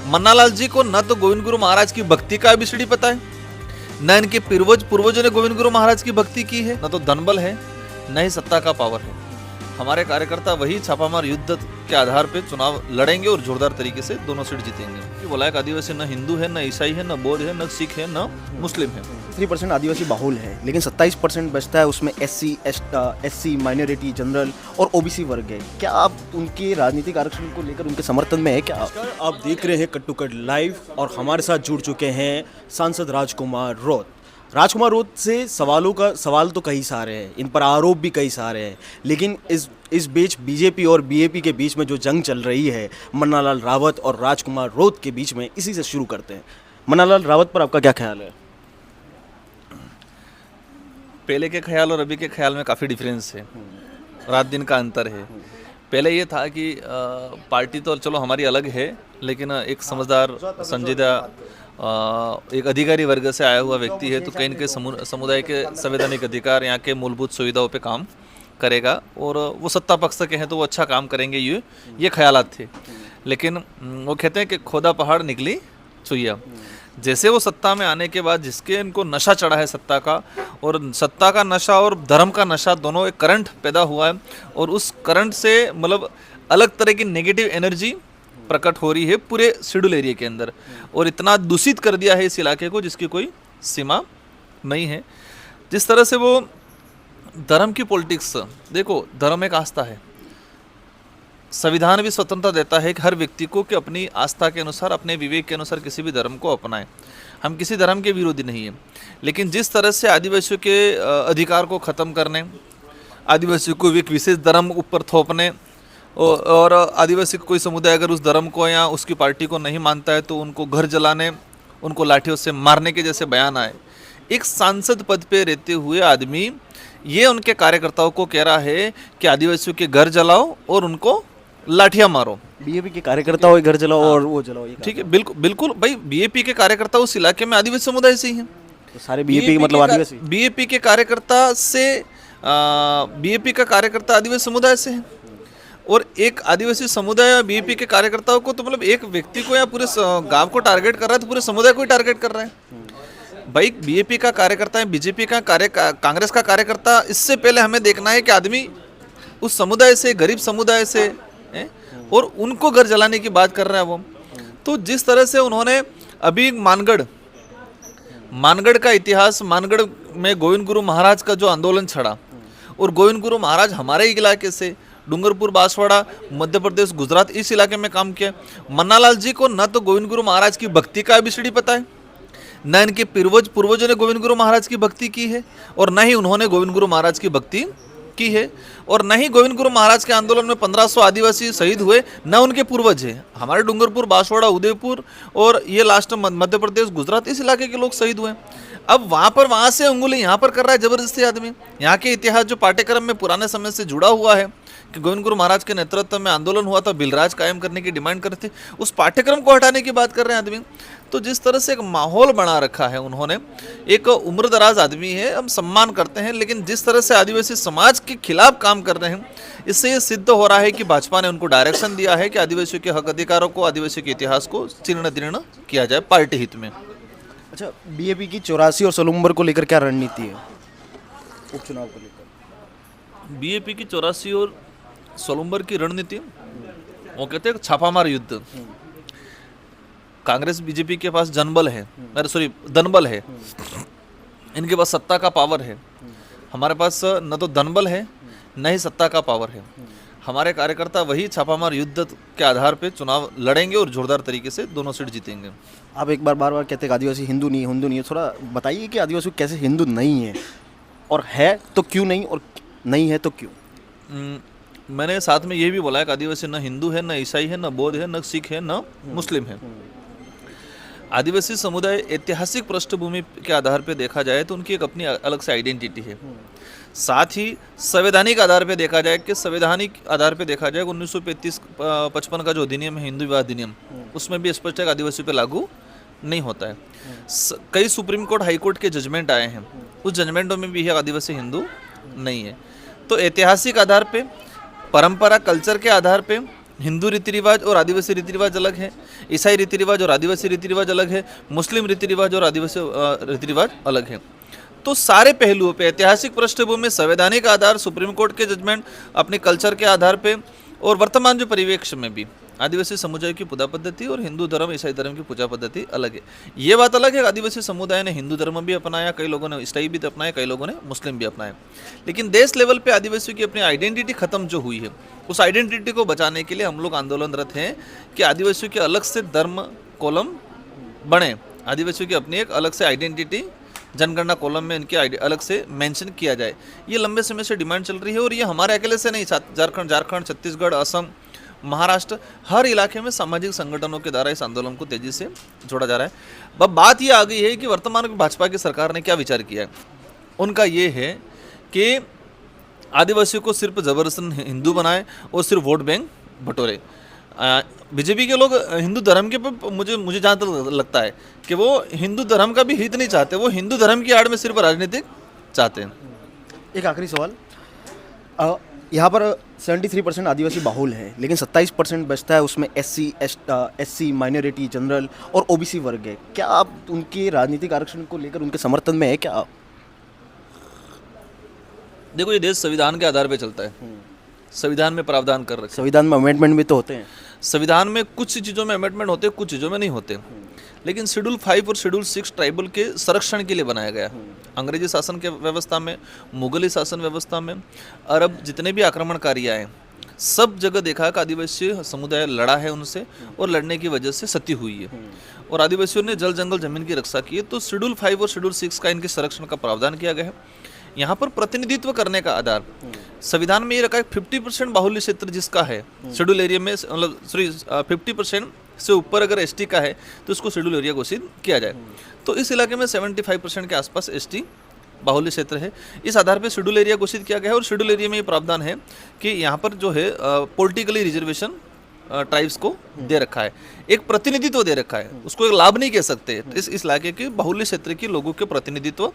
मन्नालाल जी को न तो गोविंद गुरु महाराज की भक्ति का एबीसीडी पता है, न इनके पूर्वजों ने गोविंद गुरु महाराज की भक्ति की है, न तो धनबल है, न ही सत्ता का पावर है। हमारे कार्यकर्ता वही छापामार युद्ध के आधार पे चुनाव लड़ेंगे और जोरदार तरीके से दोनों सीट जीतेंगे। ये बोला है कि आदिवासी न हिंदू है, न ईसाई है, न बौद्ध है, न सिख है, न मुस्लिम है। 3% आदिवासी बाहुल है, लेकिन 27% बचता है, उसमें एससी माइनॉरिटी, जनरल और ओबीसी वर्ग है। क्या आप उनके राजनीतिक आरक्षण को लेकर उनके समर्थन में है क्या? आप देख रहे हैं कट टू कट लाइव और हमारे साथ जुड़ चुके हैं सांसद राजकुमार रौत। राजकुमार रौत से सवाल तो कई सारे हैं, इन पर आरोप भी कई सारे हैं, लेकिन इस बीच बीजेपी और बीएपी के बीच में जो जंग चल रही है मन्नालाल रावत और राजकुमार रौत के बीच में, इसी से शुरू करते हैं। मन्नालाल रावत पर आपका क्या ख्याल है? पहले के ख्याल और अभी के ख्याल में काफ़ी डिफरेंस है, रात दिन का अंतर है। पहले ये था कि पार्टी तो चलो हमारी अलग है, लेकिन एक समझदार संजीदा एक अधिकारी वर्ग से आया हुआ व्यक्ति है, तो कहीं न कहीं समुदाय के संवैधानिक अधिकार, यहाँ के मूलभूत सुविधाओं पे काम करेगा, और वो सत्ता पक्ष के हैं तो वो अच्छा काम करेंगे, ये ख्यालात थे। लेकिन वो कहते हैं कि खोदा पहाड़ निकली चुइया। जैसे वो सत्ता में आने के बाद जिसके इनको नशा चढ़ा है सत्ता का, और सत्ता का नशा और धर्म का नशा दोनों एक करंट पैदा हुआ है, और उस करंट से मतलब अलग तरह की नेगेटिव एनर्जी प्रकट हो रही है पूरे शेड्यूल एरिया के अंदर, और इतना दूषित कर दिया है इस इलाके को जिसकी कोई सीमा नहीं है। जिस तरह से वो धर्म की पॉलिटिक्स, देखो धर्म एक आस्था है, संविधान भी स्वतंत्रता देता है कि हर व्यक्ति को कि अपनी आस्था के अनुसार, अपने विवेक के अनुसार किसी भी धर्म को अपनाए। हम किसी धर्म के विरोधी नहीं है, लेकिन जिस तरह से आदिवासियों के अधिकार को ख़त्म करने, आदिवासियों को एक विशेष धर्म ऊपर थोपने, और आदिवासी कोई समुदाय अगर उस धर्म को या उसकी पार्टी को नहीं मानता है तो उनको घर जलाने, उनको लाठियों से मारने के जैसे बयान आए। एक सांसद पद पे रहते हुए आदमी ये उनके कार्यकर्ताओं को कह रहा है कि आदिवासियों के घर जलाओ और उनको लाठियां मारो। बीएपी के कार्यकर्ता घर जलाओ और वो जलाओ, ठीक है, बिल्कुल बिल्कुल भाई। बीएपी के कार्यकर्ता उस इलाके में आदिवासी समुदाय से ही हैं, तो सारे बीएपी मतलब आदिवासी। बीएपी के कार्यकर्ता से बीएपी का कार्यकर्ता आदिवासी समुदाय से है, और एक आदिवासी समुदाय या बीएपी के कार्यकर्ताओं को तो मतलब एक व्यक्ति को या पूरे गांव को टारगेट कर रहा है, तो पूरे समुदाय को ही टारगेट कर रहा है भाई। बीएपी का कार्यकर्ता है, बीजेपी का कांग्रेस का कार्यकर्ता, इससे पहले हमें देखना है कि आदमी उस समुदाय से, गरीब समुदाय से है, और उनको घर जलाने की बात कर रहा है वो। तो जिस तरह से उन्होंने अभी मानगढ़ का इतिहास, मानगढ़ में गोविंद गुरु महाराज का जो आंदोलन छड़ा, और गोविंद गुरु महाराज हमारे इलाके से डूंगरपुर, बांसवाड़ा, मध्य प्रदेश, गुजरात, इस इलाके में काम किया। मन्नालाल जी को न तो गोविंद गुरु महाराज की भक्ति का एबीसीडी पता है, न इनके पूर्वजों ने गोविंद गुरु महाराज की भक्ति की है, और न ही उन्होंने गोविंद गुरु महाराज की भक्ति की है, और न ही गोविंद गुरु महाराज के आंदोलन में 1500 आदिवासी शहीद हुए, न उनके पूर्वज है। हमारे डूंगरपुर, बांसवाड़ा, उदयपुर और ये लास्ट मध्य प्रदेश, गुजरात, इस इलाके के लोग शहीद हुए। अब वहाँ से उंगली यहाँ पर कर रहा है जबरदस्ती आदमी। यहाँ के इतिहास जो पाठ्यक्रम में पुराने समय से जुड़ा हुआ है कि गोविंद गुरु महाराज के नेतृत्व में आंदोलन हुआ था, बिलराज कायम करने की डिमांड करते थे, उस पाठ्यक्रम को हटाने की बात कर रहे हैं आदमी। तो जिस तरह से एक माहौल बना रखा है उन्होंने, एक उम्रदराज आदमी है, हम सम्मान करते हैं, लेकिन जिस तरह से आदिवासी समाज के खिलाफ काम कर रहे हैं, इससे ये सिद्ध हो रहा है कि भाजपा ने उनको डायरेक्शन दिया है कि आदिवासियों के हक अधिकारों को, आदिवासी के इतिहास को चीर्ण दीर्ण किया जाए पार्टी हित में। अच्छा, बीएपी की 84 और सलूम्बर को लेकर क्या रणनीति है उपचुनाव को लेकर? बीएपी की 84 और सोलुम्बर की रणनीति, वो कहते हैं छापामार युद्ध। कांग्रेस बीजेपी के पास धनबल है, इनके पास सत्ता का पावर है। हमारे पास न तो धनबल है, न ही सत्ता का पावर है। हमारे कार्यकर्ता वही छापामार युद्ध के आधार पे चुनाव लड़ेंगे और जोरदार तरीके से दोनों सीट जीतेंगे। आप एक बार बार कहते हैं आदिवासी हिंदू नहीं है, थोड़ा बताइए कि आदिवासी कैसे हिंदू नहीं है, और है तो क्यों नहीं, और नहीं है तो क्यों? मैंने साथ में ये भी बोला है कि आदिवासी न हिंदू है, न ईसाई है, न बौद्ध है, न सिख है, न मुस्लिम है। आदिवासी समुदाय ऐतिहासिक पृष्ठभूमि के आधार पे देखा जाए तो उनकी एक अपनी अलग से आइडेंटिटी है। साथ ही संवैधानिक आधार पे देखा जाए कि 1935-55 का जो अधिनियम है, हिंदू विवाह अधिनियम, उसमें भी स्पष्ट है कि आदिवासी पे लागू नहीं होता है। कई सुप्रीम कोर्ट, हाई कोर्ट के जजमेंट आए हैं, उस जजमेंटों में भी आदिवासी हिंदू नहीं है। तो ऐतिहासिक आधार पे, परंपरा, कल्चर के आधार पे हिंदू रीति रिवाज और आदिवासी रीति रिवाज अलग है, ईसाई रीति रिवाज और आदिवासी रीति रिवाज अलग है, मुस्लिम रीति रिवाज और आदिवासी रीति रिवाज अलग है। तो सारे पहलुओं पे ऐतिहासिक पृष्ठभूमि, संवैधानिक आधार, सुप्रीम कोर्ट के जजमेंट, अपने कल्चर के आधार पे और वर्तमान जो परिवेश में भी आदिवासी समुदाय की पूजा पद्धति और हिंदू धर्म, ईसाई धर्म की पूजा पद्धति अलग है। ये बात अलग है, आदिवासी समुदाय ने हिंदू धर्म भी अपनाया, कई लोगों ने ईसाई भी अपनाया, कई लोगों ने मुस्लिम भी अपनाया। लेकिन देश लेवल पे आदिवासियों की अपनी आइडेंटिटी खत्म जो हुई है, उस आइडेंटिटी को बचाने के लिए हम लोग आंदोलनरत हैं कि आदिवासियों के अलग से धर्म कॉलम बने, आदिवासियों की अपनी एक अलग से आइडेंटिटी जनगणना कॉलम में इनकी अलग से मेंशन किया जाए। ये लंबे समय से डिमांड चल रही है और ये हमारे अकेले से नहीं, झारखंड, छत्तीसगढ़, असम, महाराष्ट्र, हर इलाके में सामाजिक संगठनों के द्वारा इस आंदोलन को तेजी से जोड़ा जा रहा है। अब बात ये आ गई है कि वर्तमान में भाजपा की सरकार ने क्या विचार किया है। उनका ये है कि आदिवासियों को सिर्फ जबरदस्तन हिंदू बनाए और सिर्फ वोट बैंक बटोरे। बीजेपी के लोग हिंदू धर्म के मुझे जहाँ तक लगता है कि वो हिंदू धर्म का भी हित नहीं चाहते, वो हिंदू धर्म की आड़ में सिर्फ राजनीतिक चाहते हैं। एक आखिरी सवाल, यहाँ पर 73% आदिवासी बाहुल है, लेकिन 27% बचता है उसमें एससी माइनॉरिटी, जनरल और ओबीसी वर्ग है। क्या आप उनके राजनीतिक आरक्षण को लेकर उनके समर्थन में है क्या आप? देखो, ये देश संविधान के आधार पे चलता है, संविधान में प्रावधान कर रखे, संविधान में अमेंडमेंट भी तो होते हैं। संविधान में कुछ चीज़ों में अमेंडमेंट होते हैं, कुछ चीज़ों में नहीं होते। लेकिन शेड्यूल 5 और शेड्यूल 6 ट्राइबल के संरक्षण के लिए बनाया गया। अंग्रेजी शासन के व्यवस्था में, मुगली शासन व्यवस्था में, अरब जितने भी आक्रमणकारी आए, सब जगह देखा कि आदिवासी समुदाय लड़ा है उनसे और लड़ने की वजह से सती हुई है और आदिवासियों ने जल जंगल जमीन की रक्षा की है। तो शेड्यूल 5 और शेड्यूल 6 का इनके संरक्षण का प्रावधान किया गया है। यहाँ पर प्रतिनिधित्व करने का आधार संविधान में ये रखा है 50% बाहुल्य क्षेत्र जिसका है शेड्यूल एरिया में, मतलब 50% से ऊपर अगर एसटी का है तो उसको शेड्यूल एरिया घोषित किया जाए। तो इस इलाके में 75% के आसपास एसटी बाहुल्य क्षेत्र है। इस आधार पर शेड्यूल एरिया घोषित किया गया है और शेड्यूल एरिया में ये प्रावधान है कि यहाँ पर जो है पॉलिटिकली रिजर्वेशन ट्राइब्स को दे रखा है, एक प्रतिनिधित्व दे रखा है, उसको एक लाभ नहीं कह सकते। इस इलाके के बाहुल्य क्षेत्र के लोगों के प्रतिनिधित्व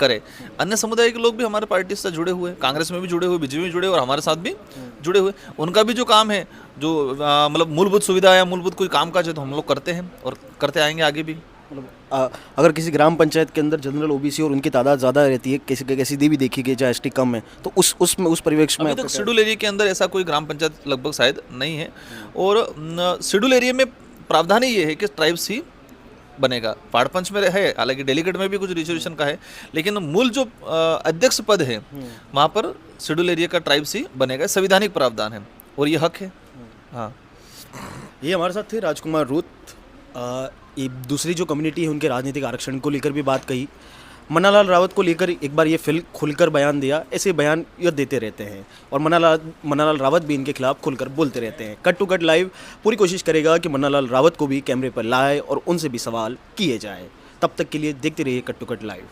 करे। अन्य समुदाय के लोग भी हमारे पार्टी से जुड़े हुए, कांग्रेस में भी जुड़े हुए, बीजेपी में जुड़े हुए और हमारे साथ भी जुड़े हुए। उनका भी जो काम है, जो मतलब मूलभूत सुविधा या मूलभूत कोई काम काज है, तो हम लोग करते हैं और करते आएंगे आगे भी। मतलब अगर किसी ग्राम पंचायत के अंदर जनरल ओबीसी और उनकी तादाद ज़्यादा रहती है, किसी दी भी देखी गई जहाँ एसटी कम है, तो उस परिवेश में अभी तक शेड्यूल एरिया के अंदर ऐसा कोई ग्राम पंचायत लगभग शायद नहीं है। और शेड्यूल एरिया में प्रावधान ही ये है कि ट्राइब्स ही बनेगा। पहाड़ पंच में है, हालांकि डेलीगेट में भी कुछ रिजर्वेशन का है, लेकिन मूल जो अध्यक्ष पद है वहाँ पर शेड्यूल एरिया का ट्राइब्स ही बनेगा। संवैधानिक प्रावधान है और ये हक है। हाँ, ये हमारे साथ थे राजकुमार रूत। ये दूसरी जो कम्युनिटी है उनके राजनीतिक आरक्षण को लेकर भी बात कही। मन्नालाल रावत को लेकर एक बार ये फिल खुलकर बयान दिया। ऐसे बयान ये देते रहते हैं और मन्नालाल रावत भी इनके खिलाफ खुलकर बोलते रहते हैं। कट टू कट लाइव पूरी कोशिश करेगा कि मन्नालाल रावत को भी कैमरे पर लाए और उनसे भी सवाल किए जाए। तब तक के लिए देखते रहिए कट टू कट लाइव।